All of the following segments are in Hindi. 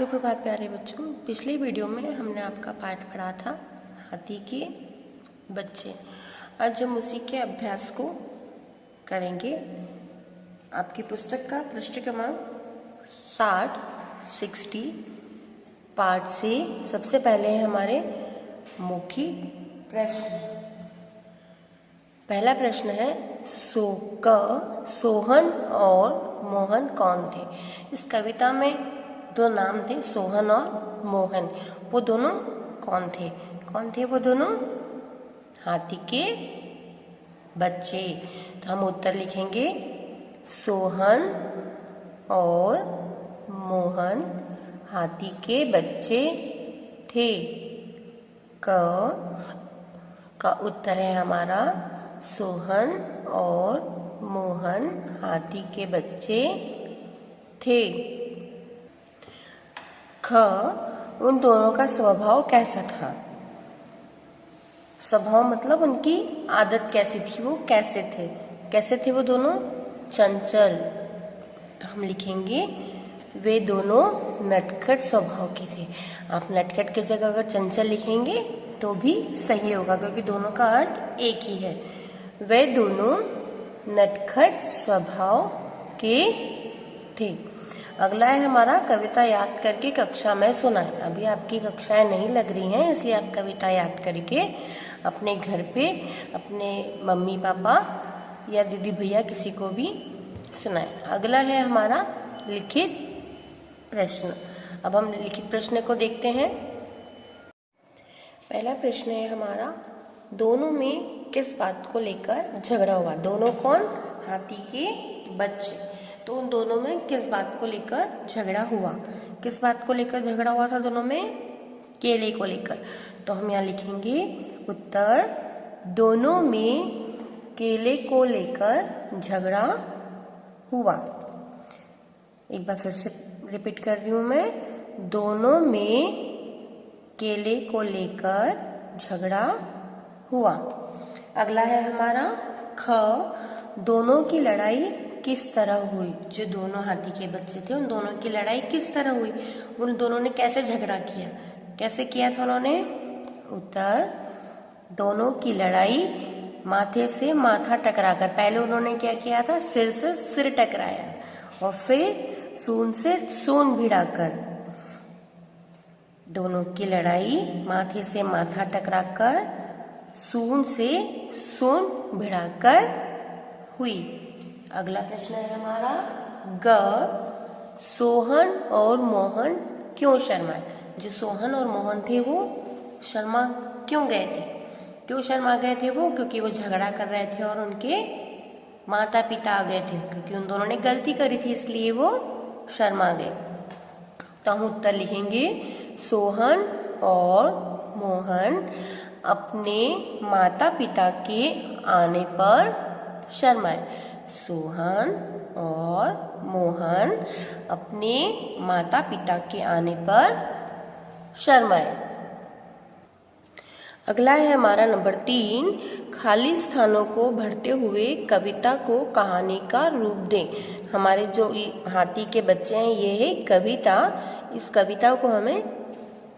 सुप्रभात प्यारे बच्चों। पिछले वीडियो में हमने आपका पाठ पढ़ा था हाथी के बच्चे। आज हम उसी के अभ्यास को करेंगे। आपकी पुस्तक का पृष्ठ क्रमांक 60 पाठ से सबसे पहले है हमारे मौखिक प्रश्न। पहला प्रश्न है सोहन और मोहन कौन थे। इस कविता में दो नाम थे, सोहन और मोहन। वो दोनों कौन थे वो दोनों? हाथी के बच्चे। तो हम उत्तर लिखेंगे सोहन और मोहन हाथी के बच्चे थे। का उत्तर है हमारा सोहन और मोहन हाथी के बच्चे थे। उन दोनों का स्वभाव कैसा था। स्वभाव मतलब उनकी आदत कैसी थी, वो कैसे थे वो दोनों? चंचल। तो हम लिखेंगे वे दोनों नटखट स्वभाव के थे। आप नटखट की जगह अगर चंचल लिखेंगे तो भी सही होगा, क्योंकि दोनों का अर्थ एक ही है। वे दोनों नटखट स्वभाव के थे। अगला है हमारा कविता याद करके कक्षा में सुनाएं। अभी आपकी कक्षाएं नहीं लग रही हैं, इसलिए आप कविता याद करके अपने घर पे अपने मम्मी पापा या दीदी भैया किसी को भी सुनाएं। अगला है हमारा लिखित प्रश्न। अब हम लिखित प्रश्न को देखते हैं। पहला प्रश्न है हमारा, दोनों में किस बात को लेकर झगड़ा हुआ। दोनों कौन? हाथी के बच्चे। तो उन दोनों में किस बात को लेकर झगड़ा हुआ? किस बात को लेकर झगड़ा हुआ था दोनों में? केले को लेकर। तो हम यहाँ लिखेंगे उत्तर, दोनों में केले को लेकर झगड़ा हुआ। एक बार फिर से रिपीट कर रही हूं मैं, दोनों में केले को लेकर झगड़ा हुआ। अगला है हमारा दोनों की लड़ाई किस तरह हुई। जो दोनों हाथी के बच्चे थे उन दोनों की लड़ाई किस तरह हुई, उन दोनों ने कैसे झगड़ा किया, कैसे किया था उन्होंने? उत्तर, दोनों की लड़ाई माथे से माथा टकराकर। पहले उन्होंने क्या किया था? सिर से सिर टकराया और फिर सूंड से सूंड भिड़ाकर। दोनों की लड़ाई माथे से माथा टकराकर सूंड से सूंड भिड़ाकर हुई। अगला प्रश्न है हमारा सोहन और मोहन क्यों शर्माए। जो सोहन और मोहन थे वो शर्मा क्यों गए थे? क्यों शर्मा गए थे वो? क्योंकि वो झगड़ा कर रहे थे और उनके माता पिता आ गए थे, क्योंकि उन दोनों ने गलती करी थी, इसलिए वो शर्मा गए। तो हम उत्तर लिखेंगे सोहन और मोहन अपने माता पिता के आने पर शर्माए। सोहन और मोहन अपने माता पिता के आने पर शर्माए। अगला है हमारा नंबर 3, खाली स्थानों को भरते हुए कविता को कहानी का रूप दें। हमारे जो हाथी के बच्चे हैं ये है कविता। इस कविता को हमें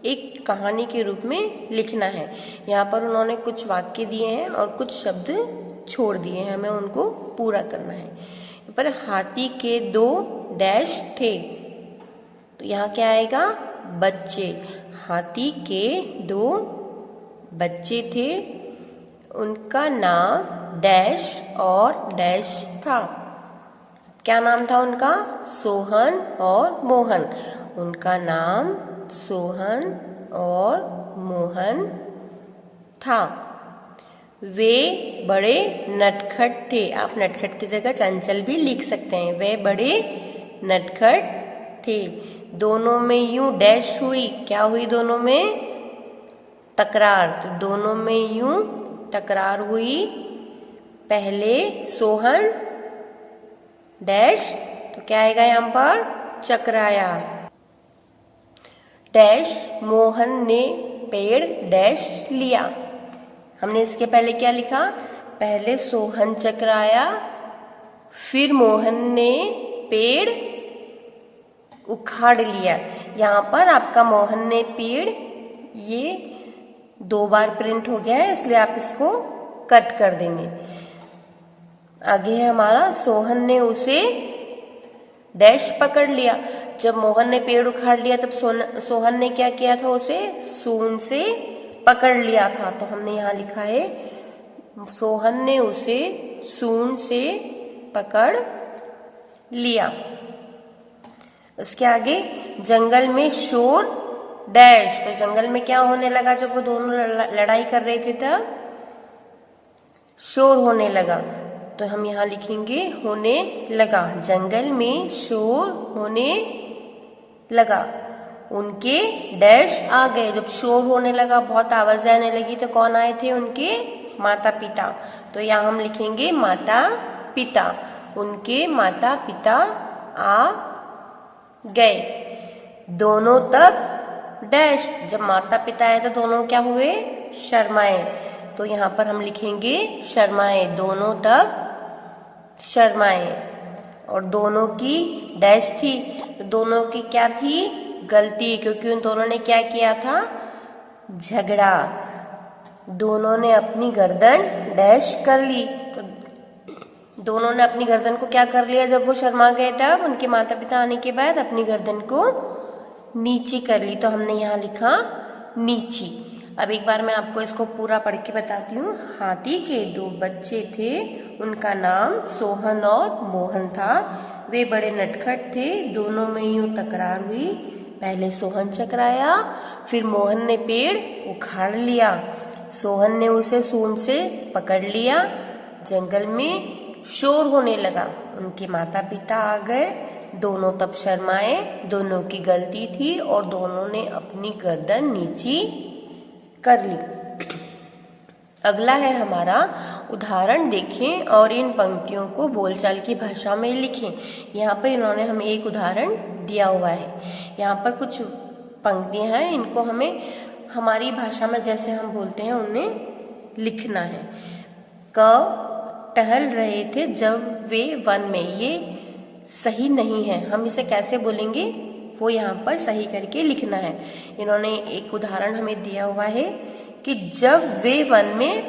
एक कहानी के रूप में लिखना है। यहाँ पर उन्होंने कुछ वाक्य दिए हैं और कुछ शब्द छोड़ दिए हैं, हमें उनको पूरा करना है। यहाँ पर हाथी के 2 डैश थे, तो यहाँ क्या आएगा? बच्चे। हाथी के 2 बच्चे थे, उनका नाम डैश और डैश था। क्या नाम था उनका? सोहन और मोहन। उनका नाम सोहन और मोहन था। वे बड़े नटखट थे। आप नटखट की जगह चंचल भी लिख सकते हैं। वे बड़े नटखट थे। दोनों में यूं डैश हुई। क्या हुई दोनों में? तकरार। तो दोनों में यूं तकरार हुई। पहले सोहन डैश, तो क्या आएगा यहाँ पर? चकराया। डैश मोहन ने पेड़ डैश लिया। हमने इसके पहले क्या लिखा? पहले सोहन चकराया, फिर मोहन ने पेड़ उखाड़ लिया। यहाँ पर आपका मोहन ने पेड़ ये 2 बार प्रिंट हो गया है, इसलिए आप इसको कट कर देंगे। आगे है हमारा सोहन ने उसे डैश पकड़ लिया। जब मोहन ने पेड़ उखाड़ लिया तब सोहन ने क्या किया था, उसे सूंड से पकड़ लिया था। तो हमने यहाँ लिखा है सोहन ने उसे सूंड से पकड़ लिया। उसके आगे जंगल में शोर डैश। तो जंगल में क्या होने लगा जब वो दोनों लड़ाई कर रहे थे तब शोर होने लगा। तो हम यहाँ लिखेंगे होने लगा। जंगल में शोर होने लगा। उनके डैश आ गए। जब शोर होने लगा, बहुत आवाजें आने लगी, तो कौन आए थे, उनके माता पिता। तो यहाँ हम लिखेंगे माता पिता। उनके माता पिता आ गए। दोनों तब डैश। जब माता पिता आए तो दोनों क्या हुए, शर्माए। तो यहाँ पर हम लिखेंगे शर्माए। दोनों तब शर्माए। और दोनों की डैश थी, तो दोनों की क्या थी, गलती, क्योंकि उन दोनों ने क्या किया था, झगड़ा। दोनों ने अपनी गर्दन डैश कर ली। तो दोनों ने अपनी गर्दन को क्या कर लिया, जब वो शर्मा गए तब उनके माता पिता आने के बाद अपनी गर्दन को नीची कर ली। तो हमने यहाँ लिखा नीची। अब एक बार मैं आपको इसको पूरा पढ़ के बताती हूँ। हाथी के 2 बच्चे थे, उनका नाम सोहन और मोहन था। वे बड़े नटखट थे, दोनों में यूं तकरार हुई। पहले सोहन चकराया, फिर मोहन ने पेड़ उखाड़ लिया। सोहन ने उसे सूंड से पकड़ लिया। जंगल में शोर होने लगा। उनके माता पिता आ गए। दोनों तब शर्माए। दोनों की गलती थी और दोनों ने अपनी गर्दन नीची कर ली। अगला है हमारा उदाहरण देखें और इन पंक्तियों को बोलचाल की भाषा में लिखें। यहाँ पर इन्होंने हमें एक उदाहरण दिया हुआ है। यहाँ पर कुछ पंक्तियां हैं, इनको हमें हमारी भाषा में जैसे हम बोलते हैं उन्हें लिखना है। क टहल रहे थे जब वे वन में। ये सही नहीं है, हम इसे कैसे बोलेंगे वो यहाँ पर सही करके लिखना है। इन्होंने एक उदाहरण हमें दिया हुआ है कि जब वे वन में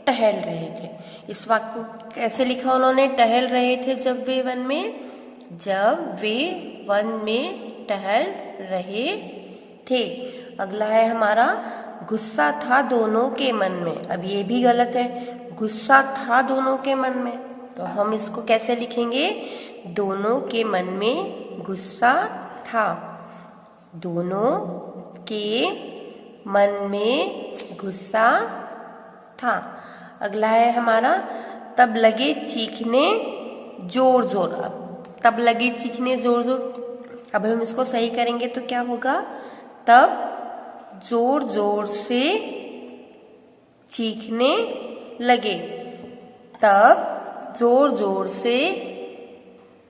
टहल रहे थे। इस वाक्य को कैसे लिखा उन्होंने, टहल रहे थे जब वे वन में। जब वे वन में टहल रहे थे। अगला है हमारा गुस्सा था दोनों के मन में। अब ये भी गलत है, गुस्सा था दोनों के मन में। तो हम इसको कैसे लिखेंगे, दोनों के मन में गुस्सा था। दोनों के मन में गुस्सा था। अगला है हमारा तब लगे चीखने जोर जोर। अब तब लगे चीखने जोर जोर, अब हम इसको सही करेंगे तो क्या होगा, तब जोर जोर से चीखने लगे। तब जोर जोर से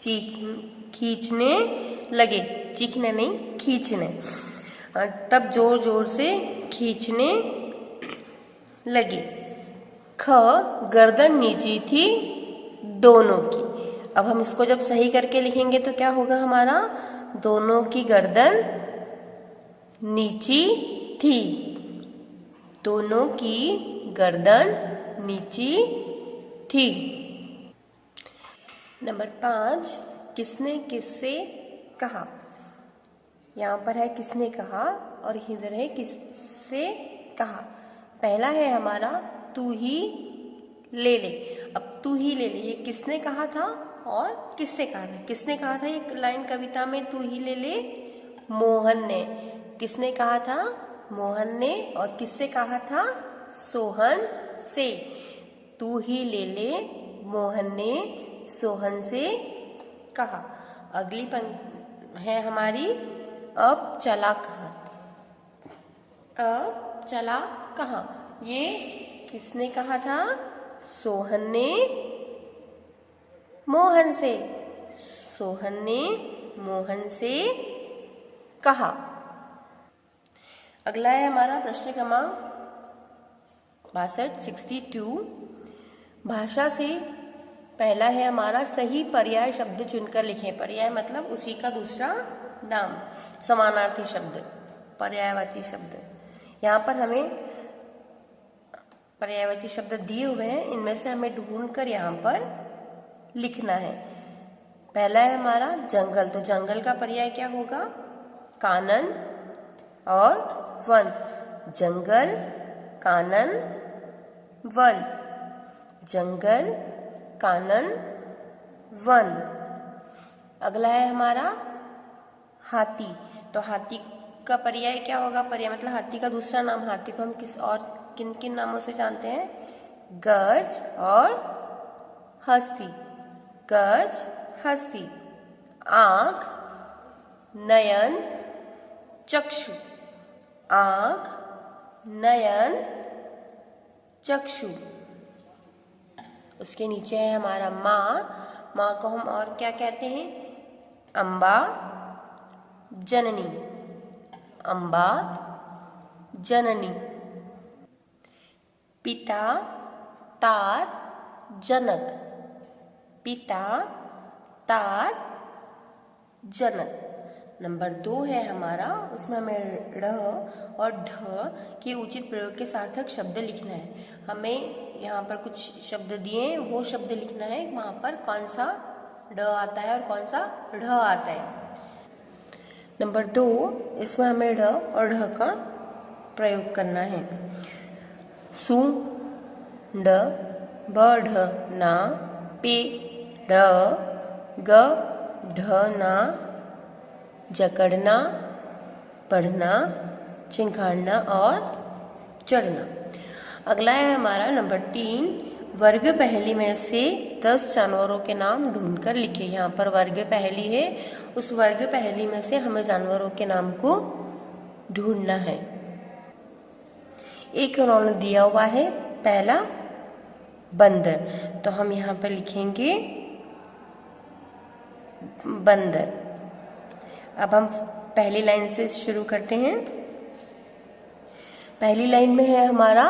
खींचने लगे। चीखने नहीं, खींचने। तब जोर जोर से खींचने लगे। ख गर्दन नीची थी दोनों की। अब हम इसको जब सही करके लिखेंगे तो क्या होगा हमारा, दोनों की गर्दन नीची थी। दोनों की गर्दन नीची थी। नंबर 5, किसने किससे कहा। यहाँ पर है किसने कहा और इधर है किससे कहा। पहला है हमारा तू ही ले ले। अब तू ही ले ले, ये किसने कहा था और किससे कहा था। किसने कहा था, एक लाइन कविता में तू ही ले ले मोहन ने। किसने कहा था, मोहन ने। और किससे कहा था, सोहन से। तू ही ले ले मोहन ने सोहन से कहा। अगली पंक्ति है हमारी अब चला कहाँ। अब चला कहाँ, ये किसने कहा था, सोहन ने मोहन से। सोहन ने मोहन से कहा। अगला है हमारा प्रश्न क्रमांक 62 भाषा से। पहला है हमारा सही पर्याय शब्द चुनकर लिखें। पर्याय मतलब उसी का दूसरा नाम, समानार्थी शब्द, पर्यायवाची शब्द। यहाँ पर हमें पर्यायवाची शब्द दिए हुए हैं, इनमें से हमें ढूंढकर यहाँ पर लिखना है। पहला है हमारा जंगल, तो जंगल का पर्याय क्या होगा? कानन और वन। जंगल, कानन, वन। जंगल, कानन, वन। अगला है हमारा हाथी, तो हाथी का पर्याय क्या होगा? पर्याय मतलब हाथी का दूसरा नाम। हाथी को हम किस और किन किन नामों से जानते हैं? गज और हस्ती। गज, हस्ती। आँख, नयन, चक्षु। आँख, नयन, चक्षु। उसके नीचे है हमारा माँ। माँ को हम और क्या कहते हैं? अम्बा, जननी। अम्बा, जननी। पिता, तात, जनक। पिता, तात, जनक। नंबर 2 है हमारा, उसमें हमें ड़ और ढ के उचित प्रयोग के सार्थक शब्द लिखना है। हमें यहाँ पर कुछ शब्द दिए हैं, वो शब्द लिखना है वहाँ पर कौन सा ड आता है और कौन सा ढ आता है। नंबर 2, इसमें हमें ढ और ढ का प्रयोग करना है। सु, ड, ब, ढ, ना, पे, ड, ग, ढ, ना, जकड़ना, पढ़ना, चिंगाड़ना और चढ़ना। अगला है हमारा नंबर 3, वर्ग पहेली में से 10 जानवरों के नाम ढूंढकर लिखे। यहाँ पर वर्ग पहेली है, उस वर्ग पहेली में से हमें जानवरों के नाम को ढूंढना है। एक उन्होंने दिया हुआ है, पहला बंदर, तो हम यहाँ पर लिखेंगे बंदर। अब हम पहली लाइन से शुरू करते हैं। पहली लाइन में है हमारा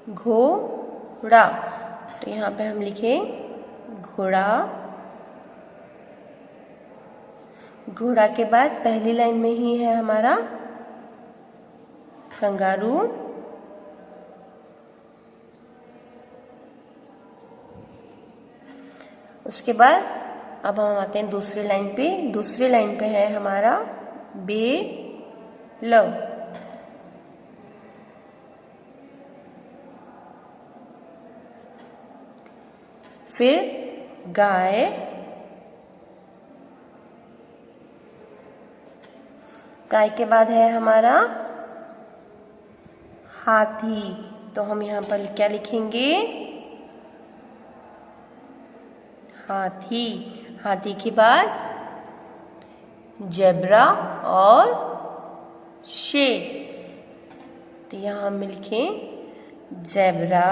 घोड़ा, तो यहाँ पे हम लिखें घोड़ा। घोड़ा के बाद पहली लाइन में ही है हमारा कंगारू। उसके बाद अब हम आते हैं दूसरी लाइन पे। दूसरी लाइन पे है हमारा बेलव। फिर गाय, गाय के बाद है हमारा हाथी, तो हम यहाँ पर क्या लिखेंगे? हाथी। हाथी के बाद जेब्रा और शेर, तो यहाँ हम लिखें जेब्रा,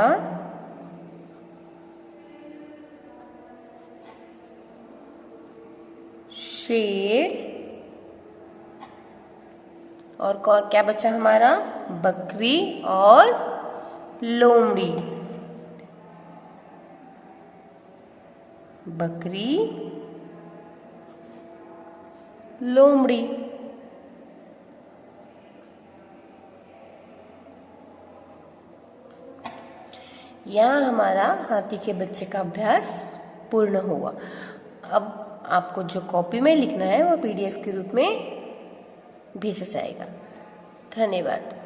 शेर। और क्या बचा हमारा? बकरी और लोमड़ी। बकरी, लोमड़ी। यहाँ हमारा हाथी के बच्चे का अभ्यास पूर्ण हुआ। अब आपको जो कॉपी में लिखना है वो PDF के रूप में भेजा जाएगा। धन्यवाद।